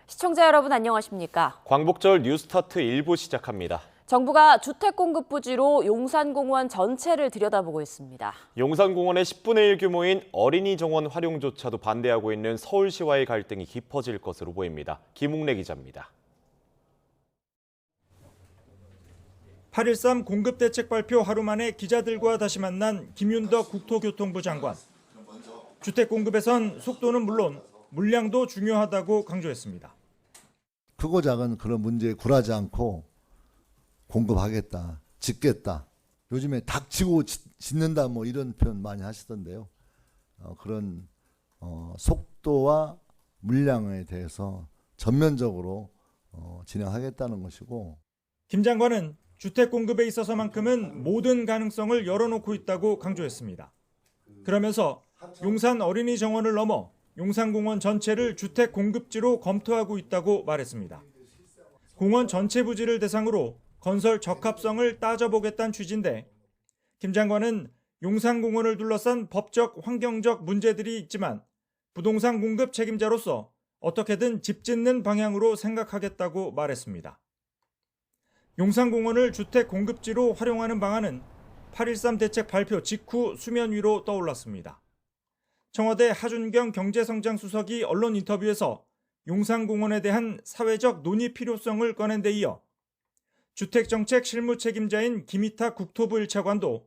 시청자 여러분 안녕하십니까? 광복절 뉴스타트 1부 시작합니다. 정부가 주택 공급 부지로 용산공원 전체를 들여다보고 있습니다. 용산공원의 10분의 1 규모인 어린이 정원 활용조차도 반대하고 있는 서울시와의 갈등이 깊어질 것으로 보입니다. 김웅래 기자입니다. 8.13 공급대책 발표 하루 만에 기자들과 다시 만난 김윤덕 국토교통부 장관. 주택 공급에선 속도는 물론 물량도 중요하다고 강조했습니다. 크고 작은 그런 문제에 굴하지 않고 공급하겠다, 짓겠다. 요즘에 닥치고 짓는다 뭐 이런 표현 많이 하시던데요. 그런 속도와 물량에 대해서 전면적으로 진행하겠다는 것이고. 김 장관은 주택 공급에 있어서만큼은 모든 가능성을 열어놓고 있다고 강조했습니다. 그러면서 용산 어린이 정원을 넘어 용산공원 전체를 주택 공급지로 검토하고 있다고 말했습니다. 공원 전체 부지를 대상으로 건설 적합성을 따져보겠다는 취지인데, 김 장관은 용산공원을 둘러싼 법적, 환경적 문제들이 있지만 부동산 공급 책임자로서 어떻게든 집 짓는 방향으로 생각하겠다고 말했습니다. 용산공원을 주택 공급지로 활용하는 방안은 8.13 대책 발표 직후 수면 위로 떠올랐습니다. 청와대 하준경 경제성장수석이 언론 인터뷰에서 용산공원에 대한 사회적 논의 필요성을 꺼낸 데 이어 주택정책 실무 책임자인 김이탁 국토부 1차관도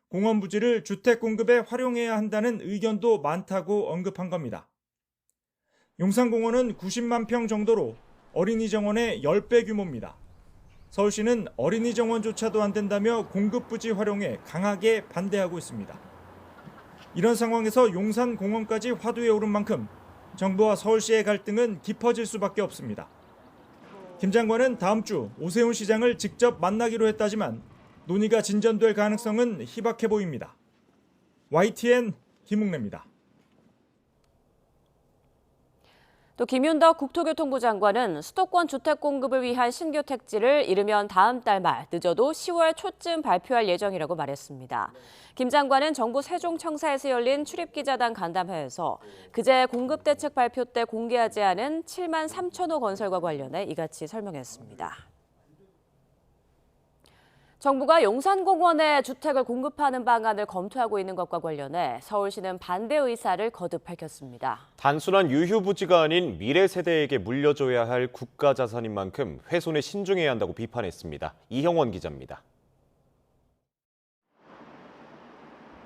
공원 부지를 주택 공급에 활용해야 한다는 의견도 많다고 언급한 겁니다. 용산공원은 90만 평 정도로 어린이 정원의 10배 규모입니다. 서울시는 어린이 정원조차도 안 된다며 공급 부지 활용에 강하게 반대하고 있습니다. 이런 상황에서 용산공원까지 화두에 오른 만큼 정부와 서울시의 갈등은 깊어질 수밖에 없습니다. 김 장관은 다음 주 오세훈 시장을 직접 만나기로 했다지만 논의가 진전될 가능성은 희박해 보입니다. YTN 김웅래입니다. 또 김윤덕 국토교통부 장관은 수도권 주택 공급을 위한 신규 택지를 이르면 다음 달 말, 늦어도 10월 초쯤 발표할 예정이라고 말했습니다. 김 장관은 정부 세종청사에서 열린 출입기자단 간담회에서 그제 공급대책 발표 때 공개하지 않은 7만 3천 호 건설과 관련해 이같이 설명했습니다. 정부가 용산공원에 주택을 공급하는 방안을 검토하고 있는 것과 관련해 서울시는 반대 의사를 거듭 밝혔습니다. 단순한 유휴부지가 아닌 미래 세대에게 물려줘야 할 국가 자산인 만큼 훼손에 신중해야 한다고 비판했습니다. 이형원 기자입니다.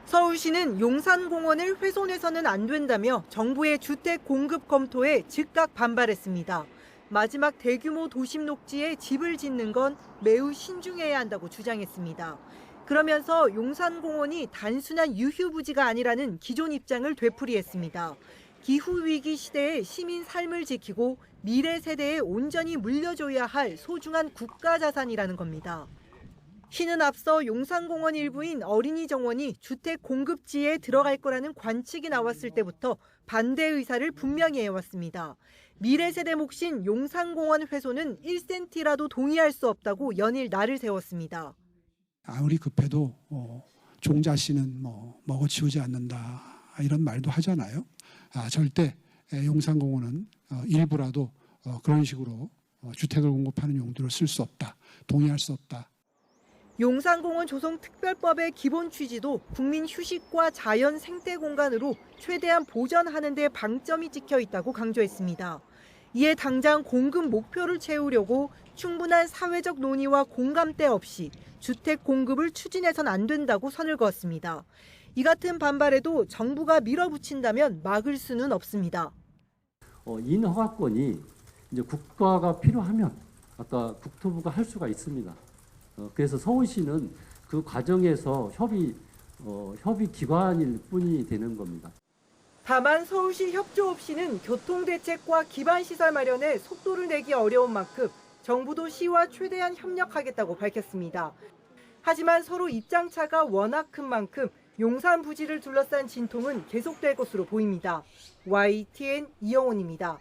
서울시는 용산공원을 훼손해서는 안 된다며 정부의 주택 공급 검토에 즉각 반발했습니다. 마지막 대규모 도심 녹지에 집을 짓는 건 매우 신중해야 한다고 주장했습니다. 그러면서 용산공원이 단순한 유휴부지가 아니라는 기존 입장을 되풀이했습니다. 기후위기 시대에 시민 삶을 지키고 미래 세대에 온전히 물려줘야 할 소중한 국가자산이라는 겁니다. 시는 앞서 용산공원 일부인 어린이 정원이 주택 공급지에 들어갈 거라는 관측이 나왔을 때부터 반대 의사를 분명히 해왔습니다. 미래 세대 몫인 용산공원 훼손은 1cm라도 동의할 수 없다고 연일 날을 세웠습니다. 아무리 급해도 종자씨는 먹어치우지 않는다 이런 말도 하잖아요. 절대 용산공원은 일부라도 그런 식으로 주택을 공급하는 용도로 쓸 수 없다. 동의할 수 없다. 용산공원 조성특별법의 기본 취지도 국민 휴식과 자연 생태 공간으로 최대한 보전하는 데 방점이 찍혀 있다고 강조했습니다. 이에 당장 공급 목표를 채우려고 충분한 사회적 논의와 공감대 없이 주택 공급을 추진해선 안 된다고 선을 그었습니다. 이 같은 반발에도 정부가 밀어붙인다면 막을 수는 없습니다. 인허가권이 이제 국가가 필요하면 아까 국토부가 할 수가 있습니다. 그래서 서울시는 그 과정에서 협의 기관일 뿐이 되는 겁니다. 다만 서울시 협조 없이는 교통대책과 기반시설 마련에 속도를 내기 어려운 만큼 정부도 시와 최대한 협력하겠다고 밝혔습니다. 하지만 서로 입장차가 워낙 큰 만큼 용산 부지를 둘러싼 진통은 계속될 것으로 보입니다. YTN 이영훈입니다.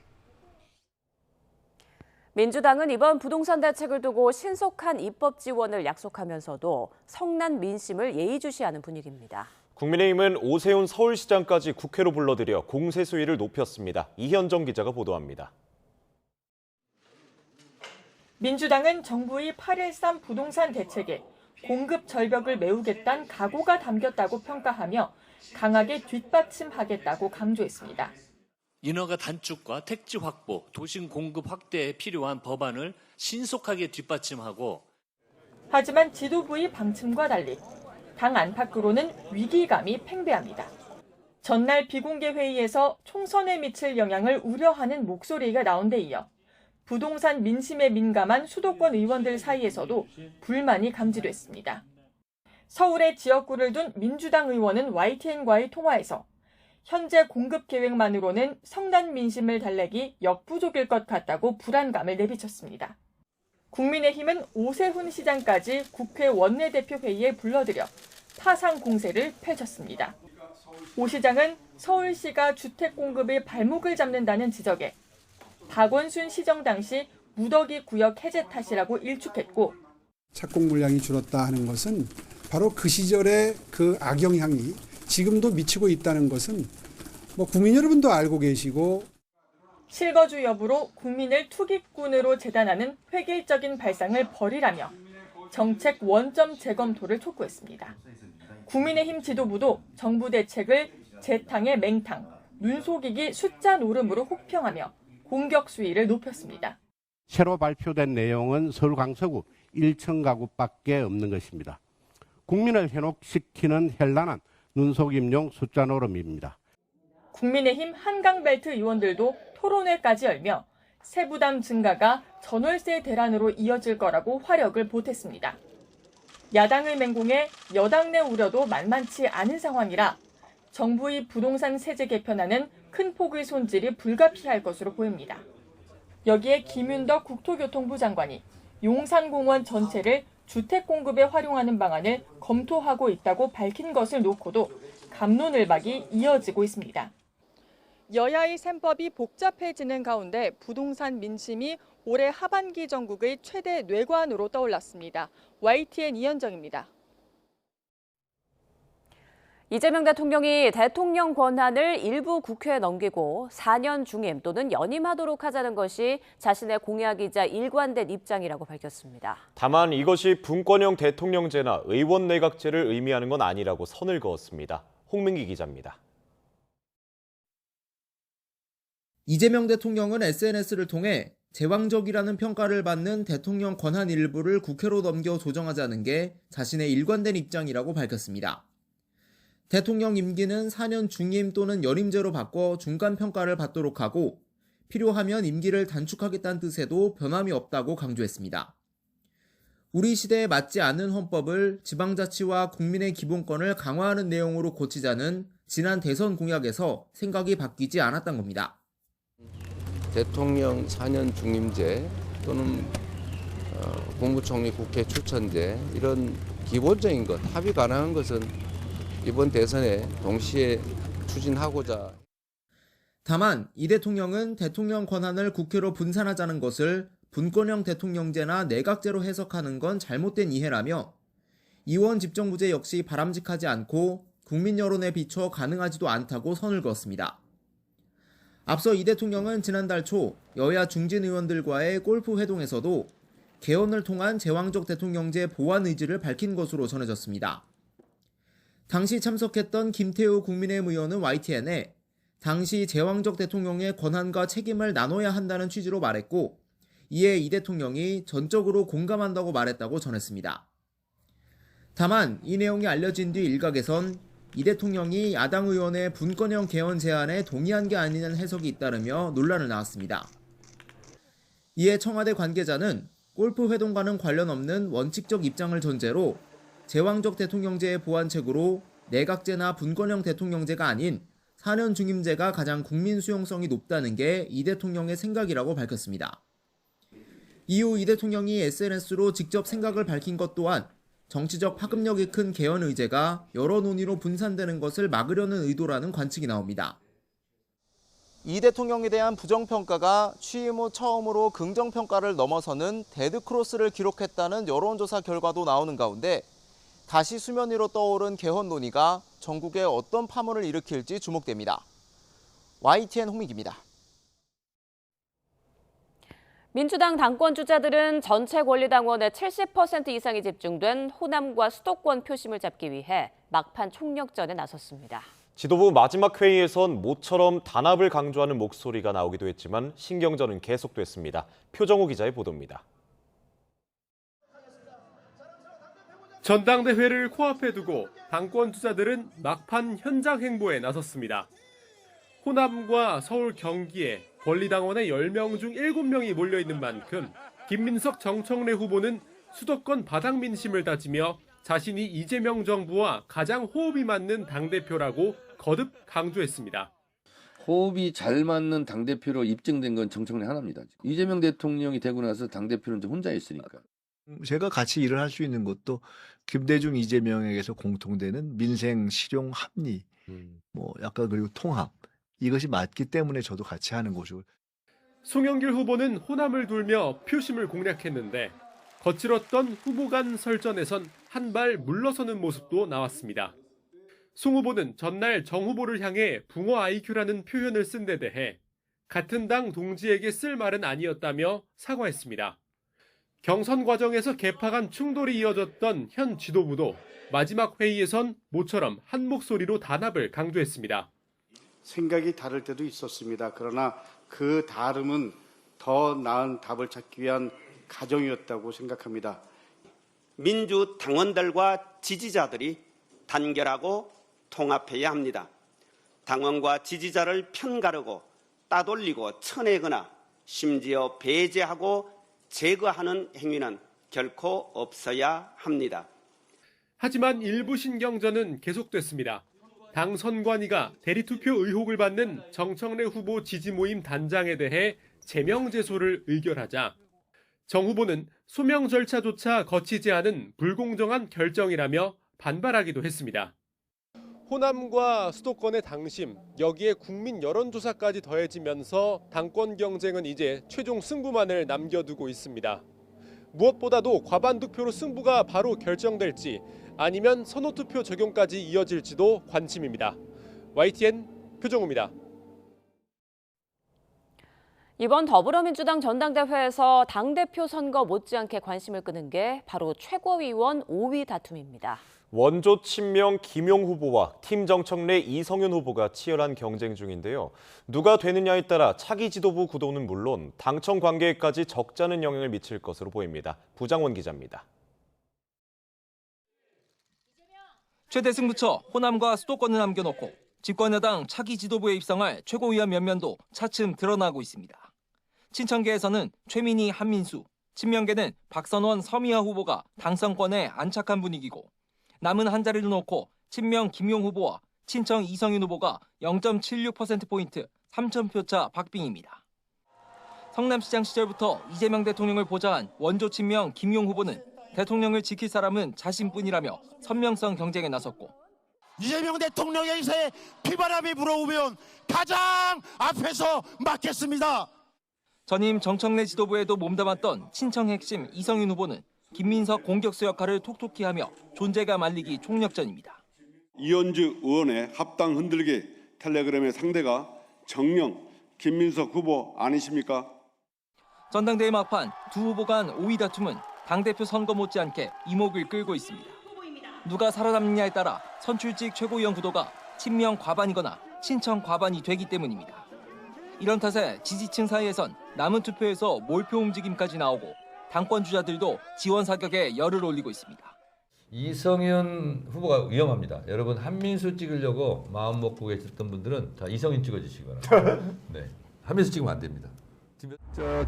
민주당은 이번 부동산 대책을 두고 신속한 입법 지원을 약속하면서도 성난 민심을 예의주시하는 분위기입니다. 국민의힘은 오세훈 서울시장까지 국회로 불러들여 공세 수위를 높였습니다. 이현정 기자가 보도합니다. 민주당은 정부의 8.13 부동산 대책에 공급 절벽을 메우겠다는 각오가 담겼다고 평가하며 강하게 뒷받침하겠다고 강조했습니다. 인허가 단축과 택지 확보, 도심 공급 확대에 필요한 법안을 신속하게 뒷받침하고 하지만 지도부의 방침과 달리 당 안팎으로는 위기감이 팽배합니다. 전날 비공개 회의에서 총선에 미칠 영향을 우려하는 목소리가 나온 데 이어 부동산 민심에 민감한 수도권 의원들 사이에서도 불만이 감지됐습니다. 서울의 지역구를 둔 민주당 의원은 YTN과의 통화에서 현재 공급 계획만으로는 성난 민심을 달래기 역부족일 것 같다고 불안감을 내비쳤습니다. 국민의힘은 오세훈 시장까지 국회 원내대표 회의에 불러들여 파상 공세를 펼쳤습니다. 오 시장은 서울시가 주택 공급의 발목을 잡는다는 지적에 박원순 시정 당시 무더기 구역 해제 탓이라고 일축했고 착공 물량이 줄었다 하는 것은 바로 그 시절의 그 악영향이 지금도 미치고 있다는 것은 국민 여러분도 알고 계시고 실거주 여부로 국민을 투기꾼으로 재단하는 획일적인 발상을 버리라며 정책 원점 재검토를 촉구했습니다. 국민의힘 지도부도 정부 대책을 재탕의 맹탕, 눈속이기 숫자 노름으로 혹평하며 공격 수위를 높였습니다. 새로 발표된 내용은 서울 강서구 1천 가구밖에 없는 것입니다. 국민을 현혹시키는 현란한 눈속임용 숫자 노름입니다. 국민의힘 한강벨트 의원들도 토론회까지 열며 세부담 증가가 전월세 대란으로 이어질 거라고 화력을 보탰습니다. 야당을 맹공해 여당 내 우려도 만만치 않은 상황이라 정부의 부동산 세제 개편안은 큰 폭의 손질이 불가피할 것으로 보입니다. 여기에 김윤덕 국토교통부 장관이 용산공원 전체를 주택 공급에 활용하는 방안을 검토하고 있다고 밝힌 것을 놓고도 갑론을박이 이어지고 있습니다. 여야의 셈법이 복잡해지는 가운데 부동산 민심이 올해 하반기 전국의 최대 뇌관으로 떠올랐습니다. YTN 이현정입니다. 이재명 대통령이 대통령 권한을 일부 국회에 넘기고 4년 중임 또는 연임하도록 하자는 것이 자신의 공약이자 일관된 입장이라고 밝혔습니다. 다만 이것이 분권형 대통령제나 의원 내각제를 의미하는 건 아니라고 선을 그었습니다. 홍민기 기자입니다. 이재명 대통령은 SNS를 통해 제왕적이라는 평가를 받는 대통령 권한 일부를 국회로 넘겨 조정하자는 게 자신의 일관된 입장이라고 밝혔습니다. 대통령 임기는 4년 중임 또는 연임제로 바꿔 중간평가를 받도록 하고 필요하면 임기를 단축하겠다는 뜻에도 변함이 없다고 강조했습니다. 우리 시대에 맞지 않는 헌법을 지방자치와 국민의 기본권을 강화하는 내용으로 고치자는 지난 대선 공약에서 생각이 바뀌지 않았던 겁니다. 대통령 4년 중임제 또는 국무총리 국회 추천제 이런 기본적인 것, 합의 가능한 것은 이번 대선에 동시에 추진하고자. 다만 이 대통령은 대통령 권한을 국회로 분산하자는 것을 분권형 대통령제나 내각제로 해석하는 건 잘못된 이해라며 이원 집정부제 역시 바람직하지 않고 국민 여론에 비춰 가능하지도 않다고 선을 그었습니다. 앞서 이 대통령은 지난달 초 여야 중진 의원들과의 골프 회동에서도 개헌을 통한 제왕적 대통령제 보완 의지를 밝힌 것으로 전해졌습니다. 당시 참석했던 김태우 국민의힘 의원은 YTN에 당시 제왕적 대통령의 권한과 책임을 나눠야 한다는 취지로 말했고 이에 이 대통령이 전적으로 공감한다고 말했다고 전했습니다. 다만 이 내용이 알려진 뒤 일각에선 이 대통령이 야당 의원의 분권형 개헌 제안에 동의한 게 아니냐는 해석이 잇따르며 논란을 낳았습니다. 이에 청와대 관계자는 골프 회동과는 관련 없는 원칙적 입장을 전제로 제왕적 대통령제의 보완책으로 내각제나 분권형 대통령제가 아닌 4년 중임제가 가장 국민 수용성이 높다는 게 이 대통령의 생각이라고 밝혔습니다. 이후 이 대통령이 SNS로 직접 생각을 밝힌 것 또한 정치적 파급력이 큰 개헌 의제가 여러 논의로 분산되는 것을 막으려는 의도라는 관측이 나옵니다. 이 대통령에 대한 부정평가가 취임 후 처음으로 긍정평가를 넘어서는 데드크로스를 기록했다는 여론조사 결과도 나오는 가운데 다시 수면 위로 떠오른 개헌 논의가 전국에 어떤 파문을 일으킬지 주목됩니다. YTN 홍민기입니다. 민주당 당권 주자들은 전체 권리당원의 70% 이상이 집중된 호남과 수도권 표심을 잡기 위해 막판 총력전에 나섰습니다. 지도부 마지막 회의에선 모처럼 단합을 강조하는 목소리가 나오기도 했지만 신경전은 계속됐습니다. 표정우 기자의 보도입니다. 전당대회를 코앞에 두고 당권 주자들은 막판 현장 행보에 나섰습니다. 호남과 서울, 경기에 권리당원의 10명 중 7명이 몰려있는 만큼 김민석, 정청래 후보는 수도권 바닥 민심을 다지며 자신이 이재명 정부와 가장 호흡이 맞는 당대표라고 거듭 강조했습니다. 호흡이 잘 맞는 당대표로 입증된 건 정청래 하나입니다. 이재명 대통령이 되고 나서 당대표는 이제 혼자 있으니까. 제가 같이 일을 할 수 있는 것도 김대중, 이재명에게서 공통되는 민생, 실용, 합리, 뭐 약간 그리고 통합. 이것이 맞기 때문에 저도 같이 하는 것이고. 송영길 후보는 호남을 돌며 표심을 공략했는데 거칠었던 후보 간 설전에선 한 발 물러서는 모습도 나왔습니다. 송 후보는 전날 정 후보를 향해 붕어 IQ라는 표현을 쓴 데 대해 같은 당 동지에게 쓸 말은 아니었다며 사과했습니다. 경선 과정에서 개파 간 충돌이 이어졌던 현 지도부도 마지막 회의에선 모처럼 한 목소리로 단합을 강조했습니다. 생각이 다를 때도 있었습니다. 그러나 그 다름은 더 나은 답을 찾기 위한 과정이었다고 생각합니다. 민주 당원들과 지지자들이 단결하고 통합해야 합니다. 당원과 지지자를 편가르고 따돌리고 쳐내거나 심지어 배제하고 제거하는 행위는 결코 없어야 합니다. 하지만 일부 신경전은 계속됐습니다. 당 선관위가 대리투표 의혹을 받는 정청래 후보 지지 모임 단장에 대해 제명제소를 의결하자 정 후보는 소명 절차조차 거치지 않은 불공정한 결정이라며 반발하기도 했습니다. 호남과 수도권의 당심, 여기에 국민 여론조사까지 더해지면서 당권 경쟁은 이제 최종 승부만을 남겨두고 있습니다. 무엇보다도 과반 득표로 승부가 바로 결정될지 아니면 선호투표 적용까지 이어질지도 관심입니다. YTN 표정우입니다. 이번 더불어민주당 전당대회에서 당대표 선거 못지않게 관심을 끄는 게 바로 최고위원 5위 다툼입니다. 원조 친명 김용 후보와 팀 정청래 이성윤 후보가 치열한 경쟁 중인데요. 누가 되느냐에 따라 차기 지도부 구도는 물론 당청 관계에까지 적잖은 영향을 미칠 것으로 보입니다. 부장원 기자입니다. 최대 승부처 호남과 수도권을 남겨놓고 집권여당 차기 지도부에 입성할 최고위원 면면도 차츰 드러나고 있습니다. 친청계에서는 최민희, 한민수, 친명계는 박선원, 서미화 후보가 당선권에 안착한 분위기고 남은 한 자리를 놓고 친명 김용 후보와 친청 이성윤 후보가 0.76%포인트 3,000표 차 박빙입니다. 성남시장 시절부터 이재명 대통령을 보좌한 원조 친명 김용 후보는 대통령을 지킬 사람은 자신뿐이라며 선명성 경쟁에 나섰고 이재명 대통령의 인사에 피바람이 불어오면 가장 앞에서 막겠습니다. 전임 정청래 지도부에도 몸담았던 친청 핵심 이성윤 후보는 김민석 공격수 역할을 톡톡히 하며 존재감 알리기 총력전입니다. 이현주 의원의 합당 흔들기 텔레그램의 상대가 정녕 김민석 후보 아니십니까? 전당대회 막판 두 후보 간 5위 다툼은 당대표 선거 못지않게 이목을 끌고 있습니다. 누가 살아남느냐에 따라 선출직 최고위원 구도가 친명 과반이거나 친청 과반이 되기 때문입니다. 이런 탓에 지지층 사이에선 남은 투표에서 몰표 움직임까지 나오고 당권 주자들도 지원 사격에 열을 올리고 있습니다. 이성윤 후보가 위험합니다. 여러분 한민수 찍으려고 마음 먹고 계셨던 분들은 다 이성윤 찍어주시기 바랍니다. 네, 한민수 찍으면 안 됩니다.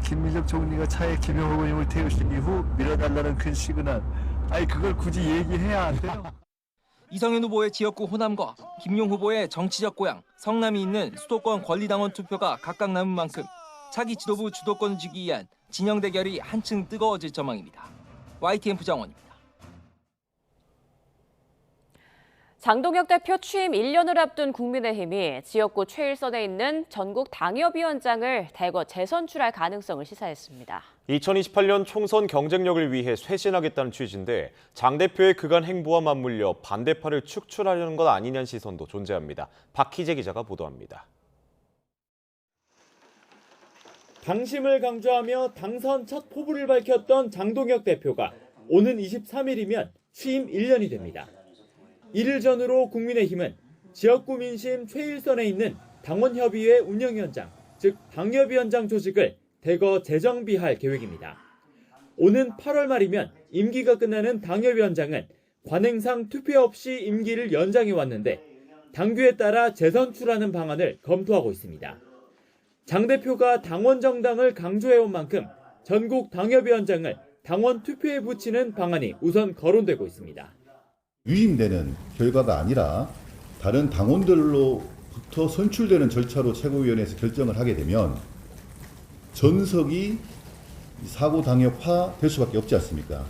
김민석 총리가 차에 김용 후보님을 태우신 이후 밀어달라는 큰 시그널. 아니 그걸 굳이 얘기해야 안 돼요? 이성윤 후보의 지역구 호남과 김용 후보의 정치적 고향 성남이 있는 수도권 권리당원 투표가 각각 남은 만큼 차기 지도부 주도권을 쥐기 위한 진영 대결이 한층 뜨거워질 전망입니다. YTN 부장원입니다. 장동혁 대표 취임 1년을 앞둔 국민의힘이 지역구 최일선에 있는 전국 당협위원장을 대거 재선출할 가능성을 시사했습니다. 2028년 총선 경쟁력을 위해 쇄신하겠다는 취지인데 장 대표의 그간 행보와 맞물려 반대파를 축출하려는 것 아니냐는 시선도 존재합니다. 박희재 기자가 보도합니다. 당심을 강조하며 당선 첫 포부를 밝혔던 장동혁 대표가 오는 23일이면 취임 1년이 됩니다. 이를 전후로 국민의힘은 지역구 민심 최일선에 있는 당원협의회 운영위원장, 즉 당협위원장 조직을 대거 재정비할 계획입니다. 오는 8월 말이면 임기가 끝나는 당협위원장은 관행상 투표 없이 임기를 연장해 왔는데 당규에 따라 재선출하는 방안을 검토하고 있습니다. 장 대표가 당원 정당을 강조해온 만큼 전국 당협위원장을 당원 투표에 붙이는 방안이 우선 거론되고 있습니다. 위임되는 결과가 아니라 다른 당원들로부터 선출되는 절차로 최고위원회에서 결정을 하게 되면 전석이 사고 당협화 될 수밖에 없지 않습니까?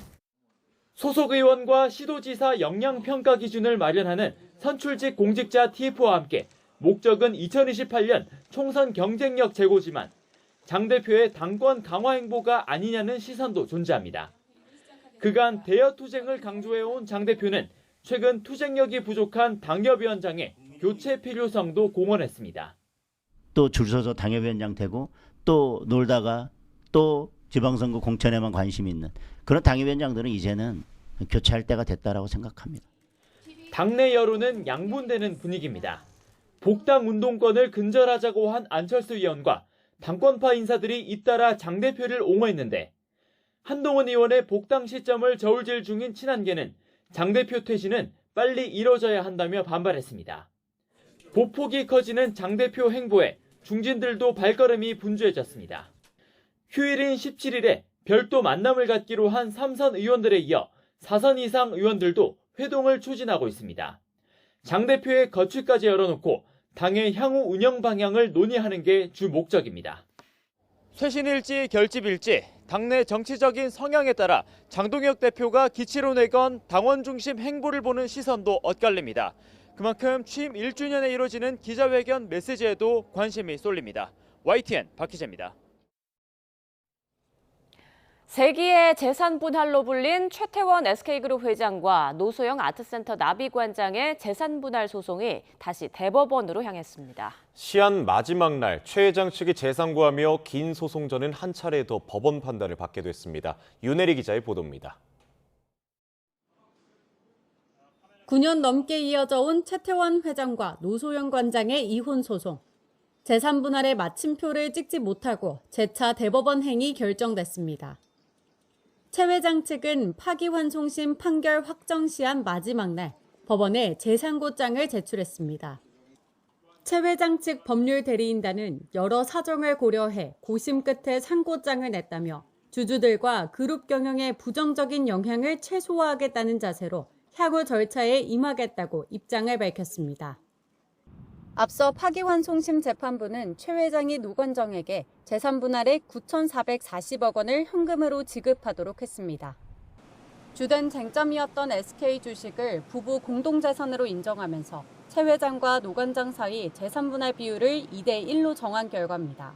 소속 의원과 시도지사 역량평가 기준을 마련하는 선출직 공직자 TF와 함께 목적은 2028년 총선 경쟁력 제고지만 장 대표의 당권 강화 행보가 아니냐는 시선도 존재합니다. 그간 대여 투쟁을 강조해온 장 대표는 최근 투쟁력이 부족한 당협위원장의 교체 필요성도 공언했습니다. 또 줄 서서 당협위원장 되고 또 놀다가 또 지방선거 공천에만 관심이 있는 그런 당협위원장들은 이제는 교체할 때가 됐다라고 생각합니다. 당내 여론은 양분되는 분위기입니다. 복당 운동권을 근절하자고 한 안철수 의원과 당권파 인사들이 잇따라 장 대표를 옹호했는데 한동훈 의원의 복당 시점을 저울질 중인 친한계는 장 대표 퇴진은 빨리 이뤄져야 한다며 반발했습니다. 보폭이 커지는 장 대표 행보에 중진들도 발걸음이 분주해졌습니다. 휴일인 17일에 별도 만남을 갖기로 한 3선 의원들에 이어 4선 이상 의원들도 회동을 추진하고 있습니다. 장 대표의 거취까지 열어놓고 당의 향후 운영 방향을 논의하는 게 주 목적입니다. 쇄신일지 결집일지 당내 정치적인 성향에 따라 장동혁 대표가 기치로 내건 당원 중심 행보를 보는 시선도 엇갈립니다. 그만큼 취임 1주년에 이뤄지는 기자회견 메시지에도 관심이 쏠립니다. YTN 박희재입니다. 세기의 재산 분할로 불린 최태원 SK그룹 회장과 노소영 아트센터 나비관장의 재산 분할 소송이 다시 대법원으로 향했습니다. 시한 마지막 날 최 회장 측이 재산 구하며 긴 소송전은 한 차례 더 법원 판단을 받게 됐습니다. 윤혜리 기자의 보도입니다. 9년 넘게 이어져 온 최태원 회장과 노소영 관장의 이혼 소송. 재산 분할의 마침표를 찍지 못하고 재차 대법원 행이 결정됐습니다. 최 회장 측은 파기환송심 판결 확정 시한 마지막 날 법원에 재산고장을 제출했습니다. 최 회장 측 법률 대리인단은 여러 사정을 고려해 고심 끝에 상고장을 냈다며 주주들과 그룹 경영에 부정적인 영향을 최소화하겠다는 자세로 향후 절차에 임하겠다고 입장을 밝혔습니다. 앞서 파기환송심 재판부는 최 회장이 노관정에게 재산 분할의 9,440억 원을 현금으로 지급하도록 했습니다. 주된 쟁점이었던 SK 주식을 부부 공동재산으로 인정하면서 최 회장과 노관장 사이 재산 분할 비율을 2대1로 정한 결과입니다.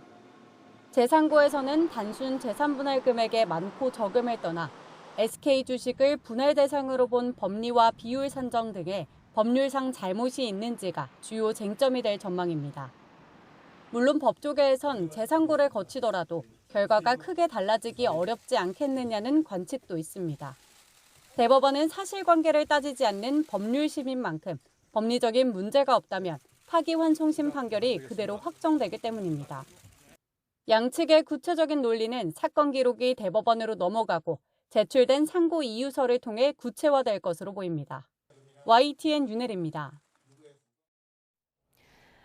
재산고에서는 단순 재산 분할 금액의 많고 적음을 떠나 SK 주식을 분할 대상으로 본 법리와 비율 산정 등의 법률상 잘못이 있는지가 주요 쟁점이 될 전망입니다. 물론 법조계에선 재산고를 거치더라도 결과가 크게 달라지기 어렵지 않겠느냐는 관측도 있습니다. 대법원은 사실관계를 따지지 않는 법률심인 만큼 법리적인 문제가 없다면 파기환송심 판결이 그대로 확정되기 때문입니다. 양측의 구체적인 논리는 사건 기록이 대법원으로 넘어가고 제출된 상고 이유서를 통해 구체화될 것으로 보입니다. YTN 윤혜리입니다.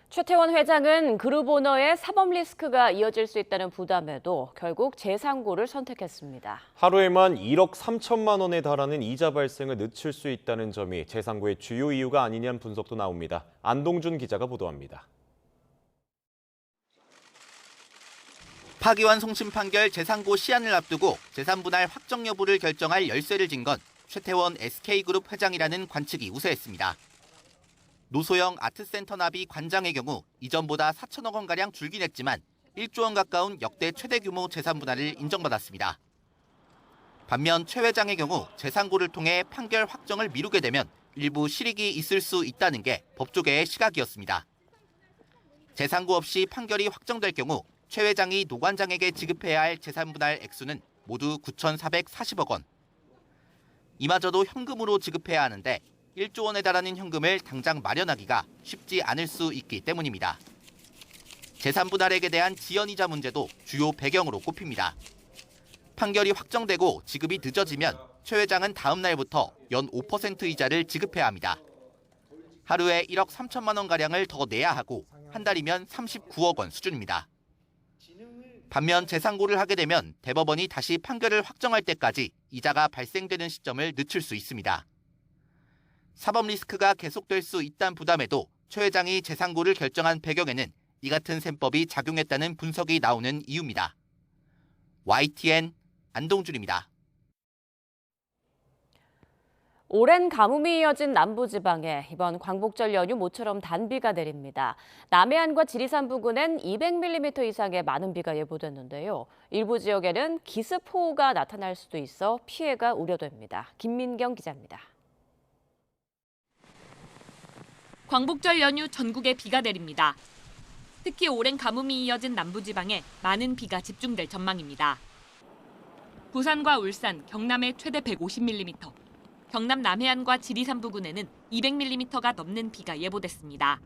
최태원 회장은 그룹 오너의 사법 리스크가 이어질 수 있다는 부담에도 결국 재상고를 선택했습니다. 하루에만 1억 3천만 원에 달하는 이자 발생을 늦출 수 있다는 점이 재상고의 주요 이유가 아니냐는 분석도 나옵니다. 안동준 기자가 보도합니다. 파기환송심 판결 재상고 시한을 앞두고 재산 분할 확정 여부를 결정할 열쇠를 쥔 건 최태원 SK그룹 회장이라는 관측이 우세했습니다. 노소영 아트센터 나비 관장의 경우 이전보다 4천억 원가량 줄긴 했지만 1조 원 가까운 역대 최대 규모 재산 분할을 인정받았습니다. 반면 최 회장의 경우 재상고를 통해 판결 확정을 미루게 되면 일부 실익이 있을 수 있다는 게 법조계의 시각이었습니다. 재상고 없이 판결이 확정될 경우 최 회장이 노 관장에게 지급해야 할 재산분할 액수는 모두 9,440억 원. 이마저도 현금으로 지급해야 하는데 1조 원에 달하는 현금을 당장 마련하기가 쉽지 않을 수 있기 때문입니다. 재산분할액에 대한 지연이자 문제도 주요 배경으로 꼽힙니다. 판결이 확정되고 지급이 늦어지면 최 회장은 다음 날부터 연 5% 이자를 지급해야 합니다. 하루에 1억 3천만 원가량을 더 내야 하고 한 달이면 39억 원 수준입니다. 반면 재상고를 하게 되면 대법원이 다시 판결을 확정할 때까지 이자가 발생되는 시점을 늦출 수 있습니다. 사법 리스크가 계속될 수 있다는 부담에도 최 회장이 재상고를 결정한 배경에는 이 같은 셈법이 작용했다는 분석이 나오는 이유입니다. YTN 안동준입니다. 오랜 가뭄이 이어진 남부지방에 이번 광복절 연휴 모처럼 단비가 내립니다. 남해안과 지리산 부근엔 200mm 이상의 많은 비가 예보됐는데요. 일부 지역에는 기습호우가 나타날 수도 있어 피해가 우려됩니다. 김민경 기자입니다. 광복절 연휴 전국에 비가 내립니다. 특히 오랜 가뭄이 이어진 남부지방에 많은 비가 집중될 전망입니다. 부산과 울산, 경남에 최대 150mm, 경남 남해안과 지리산 부근에는 200mm가 넘는 비가 예보됐습니다.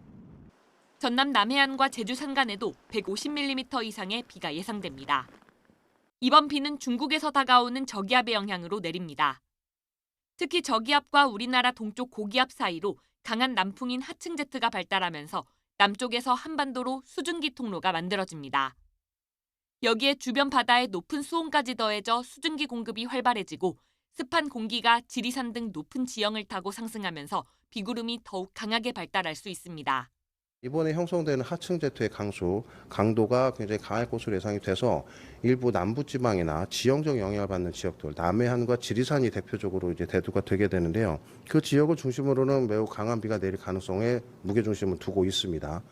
전남 남해안과 제주 산간에도 150mm 이상의 비가 예상됩니다. 이번 비는 중국에서 다가오는 저기압의 영향으로 내립니다. 특히 저기압과 우리나라 동쪽 고기압 사이로 강한 남풍인 하층 제트가 발달하면서 남쪽에서 한반도로 수증기 통로가 만들어집니다. 여기에 주변 바다의 높은 수온까지 더해져 수증기 공급이 활발해지고 습한 공기가 지리산 등 높은 지형을 타고 상승하면서 비구름이 더욱 강하게 발달할 수 있습니다. 이번에 형성되는 하층 제트의 강도가 굉장히 강할 것으로 예상이 돼서 일부 남부지방이나 지형적 영향을 받는 지역들, 남해안과 지리산이 대표적으로 이제 대두가 되게 되는데요. 그 지역을 중심으로는 매우 강한 비가 내릴 가능성에 무게중심을 두고 있습니다.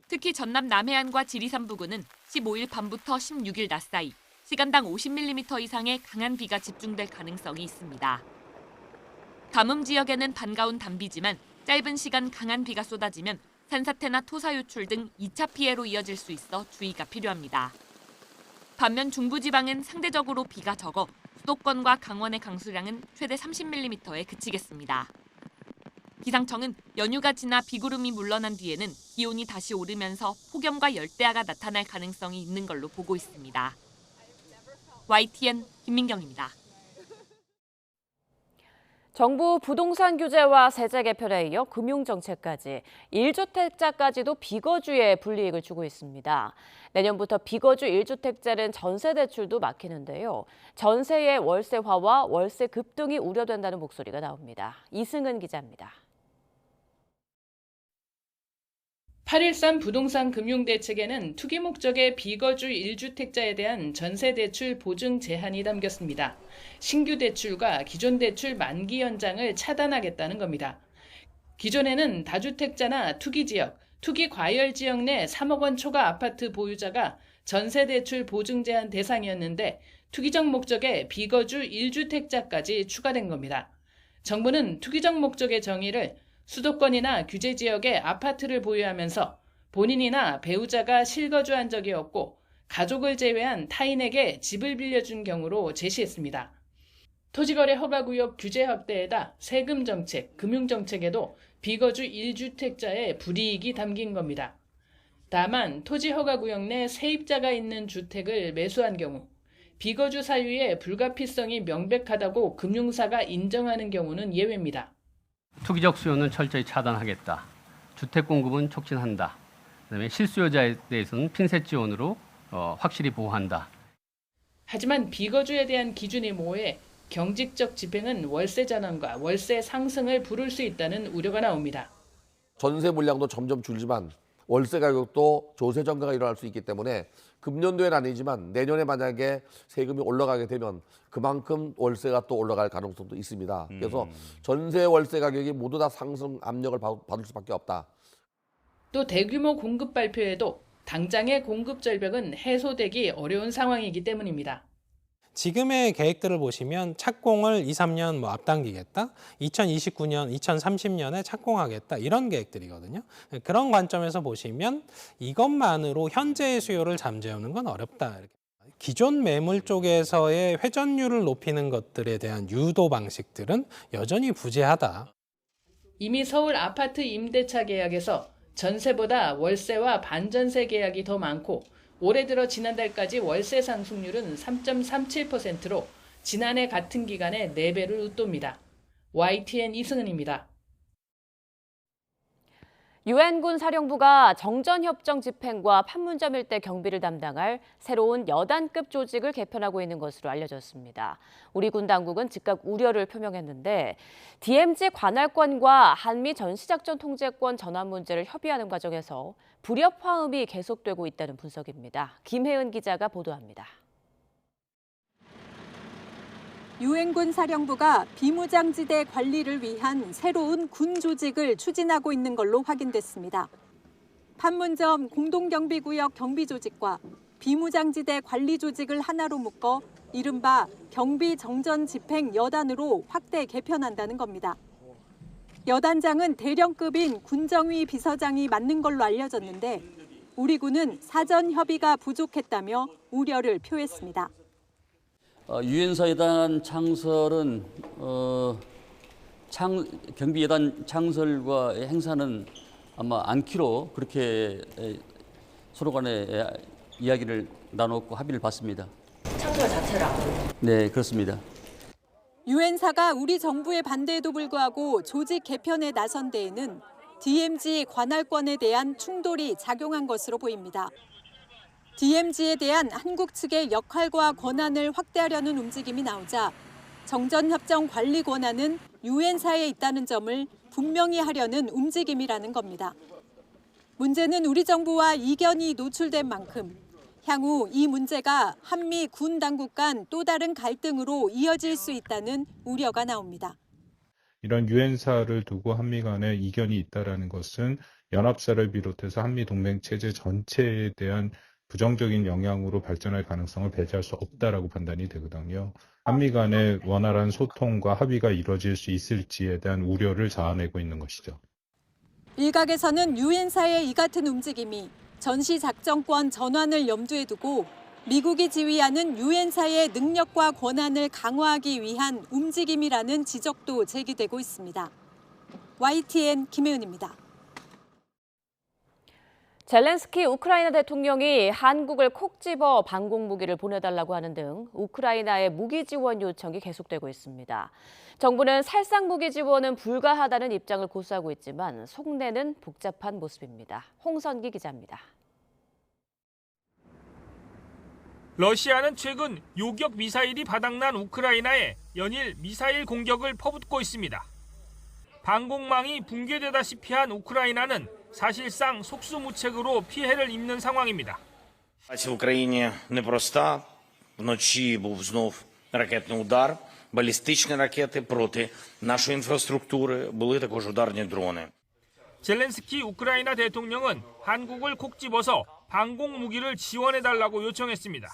특히 전남 남해안과 지리산 부근은 15일 밤부터 16일 낮 사이 시간당 50mm 이상의 강한 비가 집중될 가능성이 있습니다. 가뭄 지역에는 반가운 단비지만 짧은 시간 강한 비가 쏟아지면 산사태나 토사 유출 등 2차 피해로 이어질 수 있어 주의가 필요합니다. 반면 중부지방은 상대적으로 비가 적어 수도권과 강원의 강수량은 최대 30mm에 그치겠습니다. 기상청은 연휴가 지나 비구름이 물러난 뒤에는 기온이 다시 오르면서 폭염과 열대야가 나타날 가능성이 있는 걸로 보고 있습니다. YTN 김민경입니다. 정부 부동산 규제와 세제 개편에 이어 금융정책까지 1주택자까지도 비거주에 불이익을 주고 있습니다. 내년부터 비거주 1주택자는 전세 대출도 막히는데요. 전세의 월세화와 월세 급등이 우려된다는 목소리가 나옵니다. 이승은 기자입니다. 8.13 부동산 금융대책에는 투기 목적의 비거주 1주택자에 대한 전세 대출 보증 제한이 담겼습니다. 신규 대출과 기존 대출 만기 연장을 차단하겠다는 겁니다. 기존에는 다주택자나 투기지역, 투기 과열 지역 내 3억 원 초과 아파트 보유자가 전세 대출 보증 제한 대상이었는데 투기적 목적의 비거주 1주택자까지 추가된 겁니다. 정부는 투기적 목적의 정의를 수도권이나 규제 지역에 아파트를 보유하면서 본인이나 배우자가 실거주한 적이 없고 가족을 제외한 타인에게 집을 빌려준 경우로 제시했습니다. 토지거래 허가구역 규제 확대에다 세금 정책, 금융 정책에도 비거주 1주택자의 불이익이 담긴 겁니다. 다만 토지 허가구역 내 세입자가 있는 주택을 매수한 경우 비거주 사유의 불가피성이 명백하다고 금융사가 인정하는 경우는 예외입니다. 투기적 수요는 철저히 차단하겠다. 주택 공급은 촉진한다. 그다음에 실수요자에 대해서는 핀셋 지원으로 확실히 보호한다. 하지만 비거주에 대한 기준이 모호해 경직적 집행은 월세 전환과 월세 상승을 부를 수 있다는 우려가 나옵니다. 전세 물량도 점점 줄지만 월세 가격도 조세 전가가 일어날 수 있기 때문에 금년도에는 아니지만 내년에 만약에 세금이 올라가게 되면 그만큼 월세가 또 올라갈 가능성도 있습니다. 그래서 전세 월세 가격이 모두 다 상승 압력을 받을 수밖에 없다. 또 대규모 공급 발표에도 당장의 공급 절벽은 해소되기 어려운 상황이기 때문입니다. 지금의 계획들을 보시면 착공을 2, 3년 뭐 앞당기겠다, 2029년, 2030년에 착공하겠다 이런 계획들이거든요. 그런 관점에서 보시면 이것만으로 현재의 수요를 잠재우는 건 어렵다. 기존 매물 쪽에서의 회전율을 높이는 것들에 대한 유도 방식들은 여전히 부재하다. 이미 서울 아파트 임대차 계약에서 전세보다 월세와 반전세 계약이 더 많고 올해 들어 지난달까지 월세 상승률은 3.37%로 지난해 같은 기간의 4배를 웃돕니다. YTN 이승은입니다. 유엔군 사령부가 정전협정 집행과 판문점 일대 경비를 담당할 새로운 여단급 조직을 개편하고 있는 것으로 알려졌습니다. 우리 군 당국은 즉각 우려를 표명했는데 DMZ 관할권과 한미 전시작전 통제권 전환 문제를 협의하는 과정에서 불협화음이 계속되고 있다는 분석입니다. 김혜은 기자가 보도합니다. 유엔군 사령부가 비무장지대 관리를 위한 새로운 군 조직을 추진하고 있는 걸로 확인됐습니다. 판문점 공동경비구역 경비조직과 비무장지대 관리조직을 하나로 묶어 이른바 경비정전집행 여단으로 확대 개편한다는 겁니다. 여단장은 대령급인 군정위 비서장이 맡는 걸로 알려졌는데 우리 군은 사전 협의가 부족했다며 우려를 표했습니다. 유엔사여단 창설은 경비여단 창설과 행사는 아마 않기로 그렇게 서로 간에 이야기를 나눴고 합의를 봤습니다. 창설 자체라. 네, 그렇습니다. 유엔사가 우리 정부의 반대에도 불구하고 조직 개편에 나선 데에는 DMZ 관할권에 대한 충돌이 작용한 것으로 보입니다. DMZ에 대한 한국 측의 역할과 권한을 확대하려는 움직임이 나오자 정전협정 관리 권한은 유엔사에 있다는 점을 분명히 하려는 움직임이라는 겁니다. 문제는 우리 정부와 이견이 노출된 만큼 향후 이 문제가 한미 군 당국 간 또 다른 갈등으로 이어질 수 있다는 우려가 나옵니다. 이런 유엔사를 두고 한미 간에 이견이 있다는 것은 연합사를 비롯해서 한미 동맹 체제 전체에 대한 부정적인 영향으로 발전할 가능성을 배제할 수 없다라고 판단이 되거든요. 한미 간의 원활한 소통과 합의가 이루어질 수 있을지에 대한 우려를 자아내고 있는 것이죠. 일각에서는 유엔사의 이 같은 움직임이 전시작전권 전환을 염두에 두고 미국이 지휘하는 유엔사의 능력과 권한을 강화하기 위한 움직임이라는 지적도 제기되고 있습니다. YTN 김혜은입니다. 젤렌스키 우크라이나 대통령이 한국을 콕 집어 방공 무기를 보내달라고 하는 등 우크라이나의 무기 지원 요청이 계속되고 있습니다. 정부는 살상 무기 지원은 불가하다는 입장을 고수하고 있지만 속내는 복잡한 모습입니다. 홍선기 기자입니다. 러시아는 최근 요격 미사일이 바닥난 우크라이나에 연일 미사일 공격을 퍼붓고 있습니다. 방공망이 붕괴되다시피 한 우크라이나는 사실상 속수무책으로 피해를 입는 상황입니다. В Україні непроста. Вночі був знов ракетний удар, балістичні ракети проти нашої інфраструктури, були також ударні дрони. 젤렌스키 우크라이나 대통령은 한국을 콕 집어서 방공 무기를 지원해달라고 요청했습니다.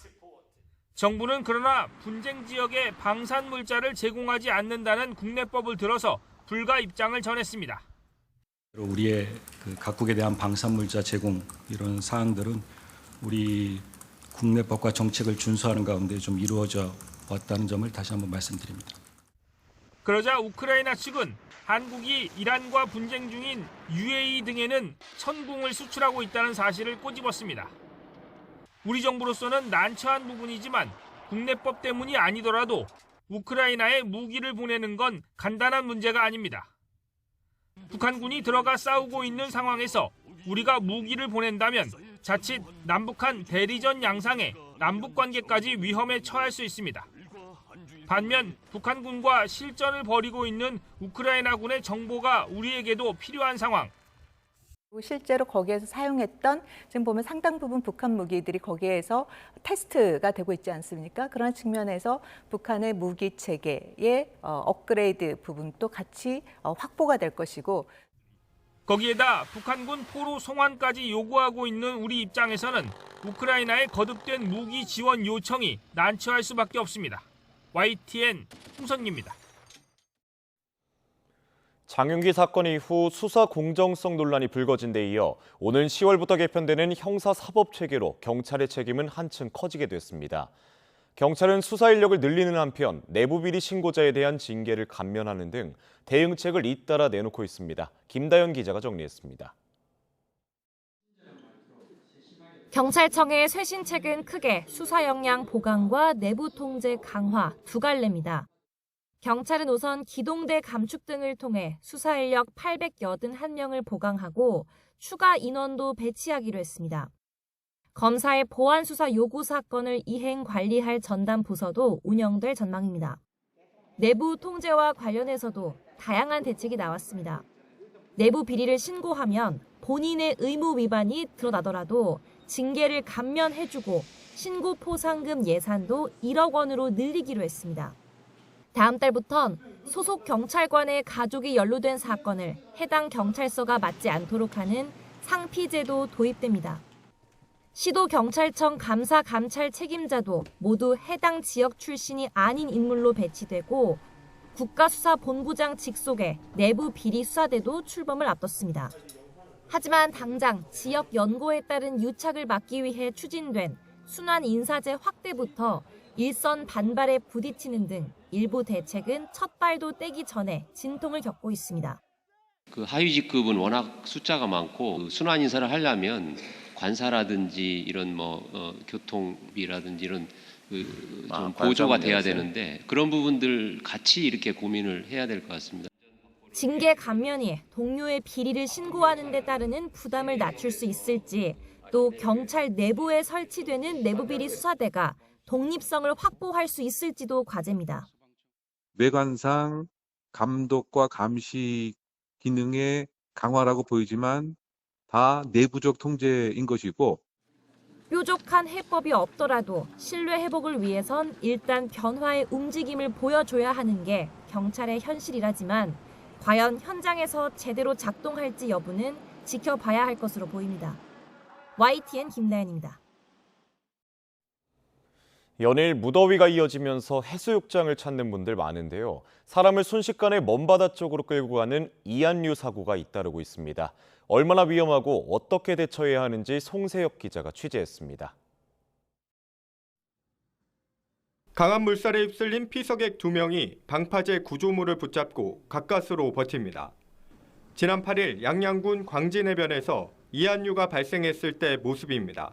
정부는 그러나 분쟁 지역에 방산 물자를 제공하지 않는다는 국내법을 들어서 불가 입장을 전했습니다. 우리의 각국에 대한 방산물자 제공 이런 사항들은 우리 국내법과 정책을 준수하는 가운데 좀 이루어져 왔다는 점을 다시 한번 말씀드립니다. 그러자 우크라이나 측은 한국이 이란과 분쟁 중인 UAE 등에는 천궁을 수출하고 있다는 사실을 꼬집었습니다. 우리 정부로서는 난처한 부분이지만 국내법 때문이 아니더라도 우크라이나에 무기를 보내는 건 간단한 문제가 아닙니다. 북한군이 들어가 싸우고 있는 상황에서 우리가 무기를 보낸다면 자칫 남북한 대리전 양상에 남북관계까지 위험에 처할 수 있습니다. 반면 북한군과 실전을 벌이고 있는 우크라이나군의 정보가 우리에게도 필요한 상황. 실제로 거기에서 사용했던 지금 보면 상당 부분 북한 무기들이 거기에서 테스트가 되고 있지 않습니까? 그런 측면에서 북한의 무기 체계의 업그레이드 부분도 같이 확보가 될 것이고. 거기에다 북한군 포로 송환까지 요구하고 있는 우리 입장에서는 우크라이나의 거듭된 무기 지원 요청이 난처할 수밖에 없습니다. YTN 홍선기입니다. 장윤기 사건 이후 수사 공정성 논란이 불거진 데 이어 오는 10월부터 개편되는 형사사법체계로 경찰의 책임은 한층 커지게 됐습니다. 경찰은 수사 인력을 늘리는 한편 내부 비리 신고자에 대한 징계를 감면하는 등 대응책을 잇따라 내놓고 있습니다. 김다연 기자가 정리했습니다. 경찰청의 쇄신책은 크게 수사 역량 보강과 내부 통제 강화 두 갈래입니다. 경찰은 우선 기동대 감축 등을 통해 수사 인력 881명을 보강하고 추가 인원도 배치하기로 했습니다. 검사의 보안 수사 요구 사건을 이행 관리할 전담 부서도 운영될 전망입니다. 내부 통제와 관련해서도 다양한 대책이 나왔습니다. 내부 비리를 신고하면 본인의 의무 위반이 드러나더라도 징계를 감면해주고 신고 포상금 예산도 1억 원으로 늘리기로 했습니다. 다음 달부턴 소속 경찰관의 가족이 연루된 사건을 해당 경찰서가 맡지 않도록 하는 상피제도 도입됩니다. 시도경찰청 감사 감찰 책임자도 모두 해당 지역 출신이 아닌 인물로 배치되고 국가수사본부장 직속의 내부 비리 수사대도 출범을 앞뒀습니다. 하지만 당장 지역 연고에 따른 유착을 막기 위해 추진된 순환 인사제 확대부터 일선 반발에 부딪히는 등 일부 대책은 첫 발도 떼기 전에 진통을 겪고 있습니다. 그 하위 직급은 워낙 숫자가 많고 순환 인사를 하려면 관사라든지 이런 교통비라든지 이런 좀 보조가 돼야 되는데 그런 부분들 같이 이렇게 고민을 해야 될 것 같습니다. 징계 감면이 동료의 비리를 신고하는 데 따르는 부담을 낮출 수 있을지, 또 경찰 내부에 설치되는 내부비리 수사대가 독립성을 확보할 수 있을지도 과제입니다. 외관상 감독과 감시 기능의 강화라고 보이지만 다 내부적 통제인 것이고, 뾰족한 해법이 없더라도 신뢰 회복을 위해선 일단 변화의 움직임을 보여줘야 하는 게 경찰의 현실이라지만 과연 현장에서 제대로 작동할지 여부는 지켜봐야 할 것으로 보입니다. YTN 김나연입니다. 연일 무더위가 이어지면서 해수욕장을 찾는 분들 많은데요. 사람을 순식간에 먼바다 쪽으로 끌고 가는 이안류 사고가 잇따르고 있습니다. 얼마나 위험하고 어떻게 대처해야 하는지 송세혁 기자가 취재했습니다. 강한 물살에 휩쓸린 피서객 2명이 방파제 구조물을 붙잡고 가까스로 버팁니다. 지난 8일 양양군 광진해변에서 이안류가 발생했을 때 모습입니다.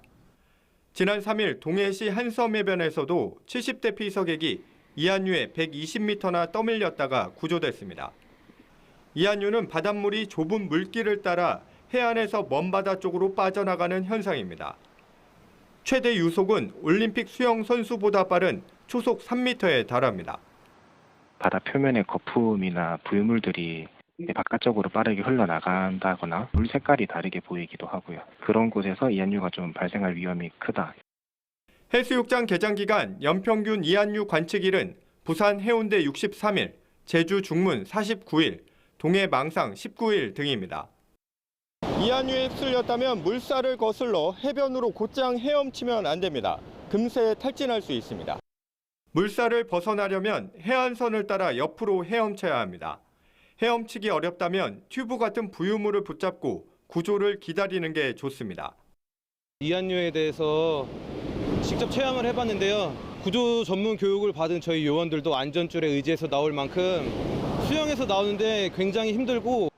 지난 3일 동해시 한섬해변에서도 70대 피서객이 이안류에 120m나 떠밀렸다가 구조됐습니다. 이안류는 바닷물이 좁은 물길을 따라 해안에서 먼바다 쪽으로 빠져나가는 현상입니다. 최대 유속은 올림픽 수영 선수보다 빠른 초속 3m에 달합니다. 바다 표면의 거품이나 부유물들이 바깥쪽으로 빠르게 흘러나간다거나 물 색깔이 다르게 보이기도 하고요. 그런 곳에서 이안류가 좀 발생할 위험이 크다. 해수욕장 개장 기간 연평균 이안류 관측일은 부산 해운대 63일, 제주 중문 49일, 동해 망상 19일 등입니다. 이안류에 휩쓸렸다면 물살을 거슬러 해변으로 곧장 헤엄치면 안 됩니다. 금세 탈진할 수 있습니다. 물살을 벗어나려면 해안선을 따라 옆으로 헤엄쳐야 합니다. 헤엄치기 어렵다면 튜브 같은 부유물을 붙잡고 구조를 기다리는 게 좋습니다. 이안류에 대해서 직접 체험을 해봤는데요. 구조 전문 교육을 받은 저희 요원들도 안전줄에 의지해서 나올 만큼 수영에서 나오는데 굉장히 힘들고,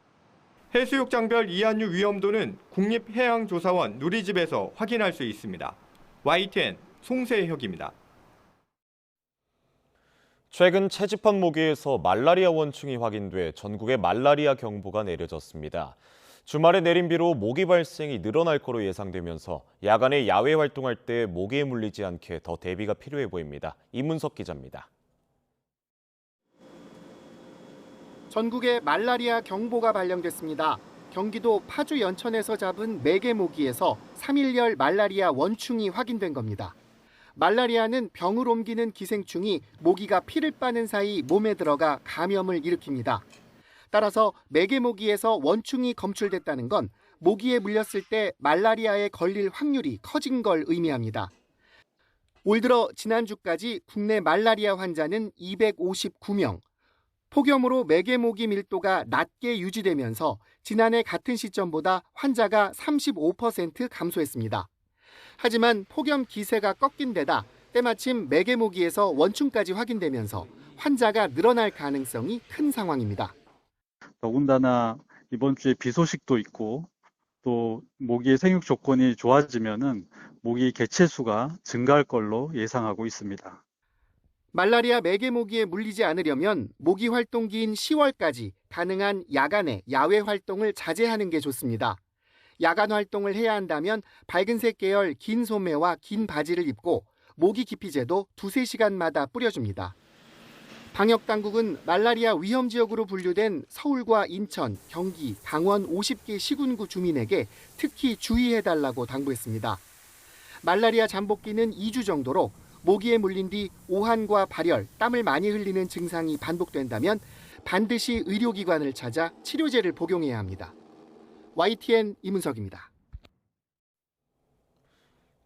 해수욕장별 이안류 위험도는 국립해양조사원 누리집에서 확인할 수 있습니다. YTN 송세혁입니다. 최근 채집한 모기에서 말라리아 원충이 확인돼 전국에 말라리아 경보가 내려졌습니다. 주말에 내린 비로 모기 발생이 늘어날 거로 예상되면서 야간에 야외 활동할 때 모기에 물리지 않게 더 대비가 필요해 보입니다. 이문석 기자입니다. 전국에 말라리아 경보가 발령됐습니다. 경기도 파주 연천에서 잡은 4개 모기에서 3일열 말라리아 원충이 확인된 겁니다. 말라리아는 병을 옮기는 기생충이 모기가 피를 빠는 사이 몸에 들어가 감염을 일으킵니다. 따라서 매개 모기에서 원충이 검출됐다는 건 모기에 물렸을 때 말라리아에 걸릴 확률이 커진 걸 의미합니다. 올 들어 지난주까지 국내 말라리아 환자는 259명, 폭염으로 매개 모기 밀도가 낮게 유지되면서 지난해 같은 시점보다 환자가 35% 감소했습니다. 하지만 폭염 기세가 꺾인 데다 때마침 매개 모기에서 원충까지 확인되면서 환자가 늘어날 가능성이 큰 상황입니다. 더군다나 이번 주에 비 소식도 있고 또 모기의 생육 조건이 좋아지면은 모기 개체 수가 증가할 걸로 예상하고 있습니다. 말라리아 매개 모기에 물리지 않으려면 모기 활동기인 10월까지 가능한 야간에 야외 활동을 자제하는 게 좋습니다. 야간 활동을 해야 한다면 밝은색 계열 긴 소매와 긴 바지를 입고 모기 기피제도 2-3시간마다 뿌려줍니다. 방역당국은 말라리아 위험지역으로 분류된 서울과 인천, 경기, 강원 50개 시군구 주민에게 특히 주의해달라고 당부했습니다. 말라리아 잠복기는 2주 정도로 모기에 물린 뒤 오한과 발열, 땀을 많이 흘리는 증상이 반복된다면 반드시 의료기관을 찾아 치료제를 복용해야 합니다. YTN 이문석입니다.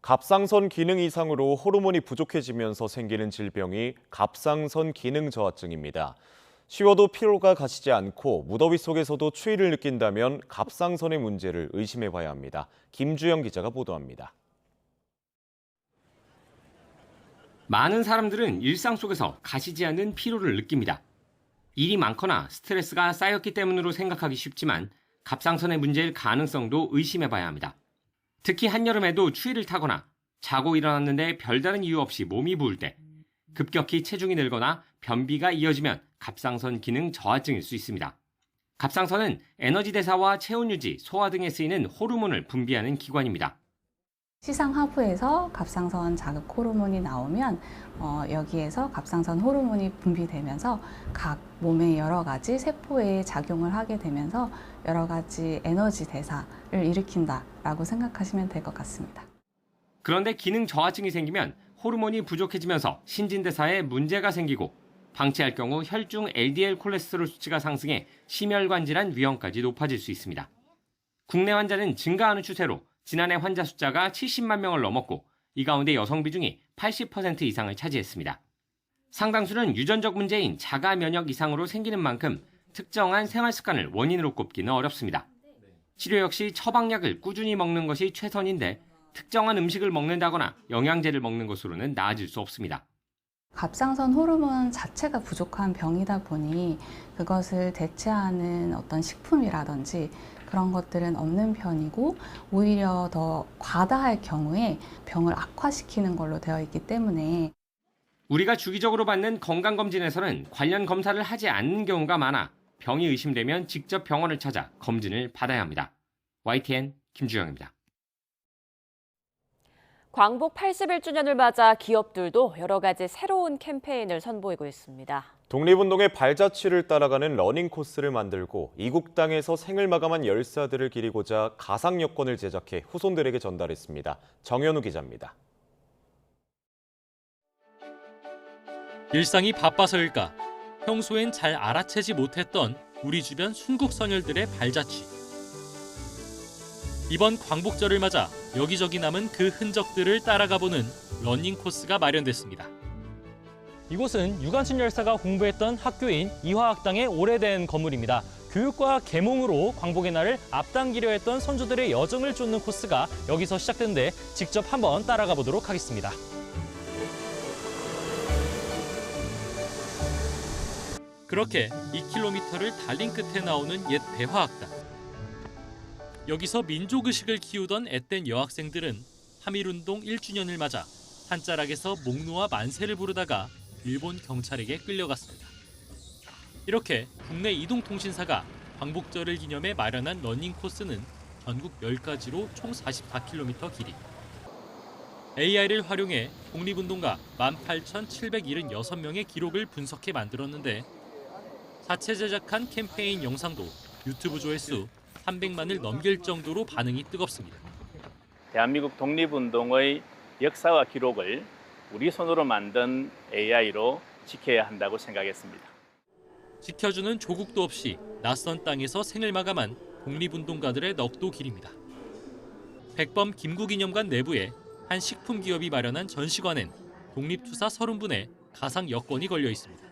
갑상선 기능 이상으로 호르몬이 부족해지면서 생기는 질병이 갑상선 기능 저하증입니다. 쉬어도 피로가 가시지 않고 무더위 속에서도 추위를 느낀다면 갑상선의 문제를 의심해봐야 합니다. 김주영 기자가 보도합니다. 많은 사람들은 일상 속에서 가시지 않는 피로를 느낍니다. 일이 많거나 스트레스가 쌓였기 때문으로 생각하기 쉽지만 갑상선의 문제일 가능성도 의심해봐야 합니다. 특히 한여름에도 추위를 타거나 자고 일어났는데 별다른 이유 없이 몸이 부을 때, 급격히 체중이 늘거나 변비가 이어지면 갑상선 기능 저하증일 수 있습니다. 갑상선은 에너지 대사와 체온 유지, 소화 등에 쓰이는 호르몬을 분비하는 기관입니다. 시상하부에서 갑상선 자극 호르몬이 나오면 여기에서 갑상선 호르몬이 분비되면서 각 몸의 여러 가지 세포에 작용을 하게 되면서 여러 가지 에너지 대사를 일으킨다라고 생각하시면 될 것 같습니다. 그런데 기능 저하증이 생기면 호르몬이 부족해지면서 신진대사에 문제가 생기고 방치할 경우 혈중 LDL 콜레스테롤 수치가 상승해 심혈관 질환 위험까지 높아질 수 있습니다. 국내 환자는 증가하는 추세로 지난해 환자 숫자가 70만 명을 넘었고 이 가운데 여성 비중이 80% 이상을 차지했습니다. 상당수는 유전적 문제인 자가 면역 이상으로 생기는 만큼 특정한 생활 습관을 원인으로 꼽기는 어렵습니다. 치료 역시 처방약을 꾸준히 먹는 것이 최선인데 특정한 음식을 먹는다거나 영양제를 먹는 것으로는 나아질 수 없습니다. 갑상선 호르몬 자체가 부족한 병이다 보니 그것을 대체하는 어떤 식품이라든지 그런 것들은 없는 편이고 오히려 더 과다할 경우에 병을 악화시키는 걸로 되어 있기 때문에 우리가 주기적으로 받는 건강검진에서는 관련 검사를 하지 않는 경우가 많아 병이 의심되면 직접 병원을 찾아 검진을 받아야 합니다. YTN 김주영입니다. 광복 81주년을 맞아 기업들도 여러 가지 새로운 캠페인을 선보이고 있습니다. 독립운동의 발자취를 따라가는 러닝 코스를 만들고 이국 땅에서 생을 마감한 열사들을 기리고자 가상 여권을 제작해 후손들에게 전달했습니다. 정현우 기자입니다. 일상이 바빠서일까? 평소엔 잘 알아채지 못했던 우리 주변 순국 선열들의 발자취. 이번 광복절을 맞아 여기저기 남은 그 흔적들을 따라가보는 러닝 코스가 마련됐습니다. 이곳은 유관순 열사가 공부했던 학교인 이화학당의 오래된 건물입니다. 교육과 계몽으로 광복의 날을 앞당기려 했던 선조들의 여정을 쫓는 코스가 여기서 시작된데 직접 한번 따라가 보도록 하겠습니다. 그렇게 2km를 달린 끝에 나오는 옛 배화학당. 여기서 민족의식을 키우던 앳된 여학생들은 3.1운동 1주년을 맞아 한자락에서 목놓아 만세를 부르다가 일본 경찰에게 끌려갔습니다. 이렇게 국내 이동통신사가 광복절을 기념해 마련한 러닝 코스는 전국 10가지로 총 44km 길이. AI를 활용해 독립운동가 18,776명의 기록을 분석해 만들었는데 자체 제작한 캠페인 영상도 유튜브 조회수 300만을 넘길 정도로 반응이 뜨겁습니다. 대한민국 독립운동의 역사와 기록을 우리 손으로 만든 AI로 지켜야 한다고 생각했습니다. 지켜주는 조국도 없이 낯선 땅에서 생을 마감한 독립운동가들의 넋도 길입니다. 백범 김구기념관 내부에 한 식품기업이 마련한 전시관엔 독립투사 30분의 가상 여권이 걸려 있습니다.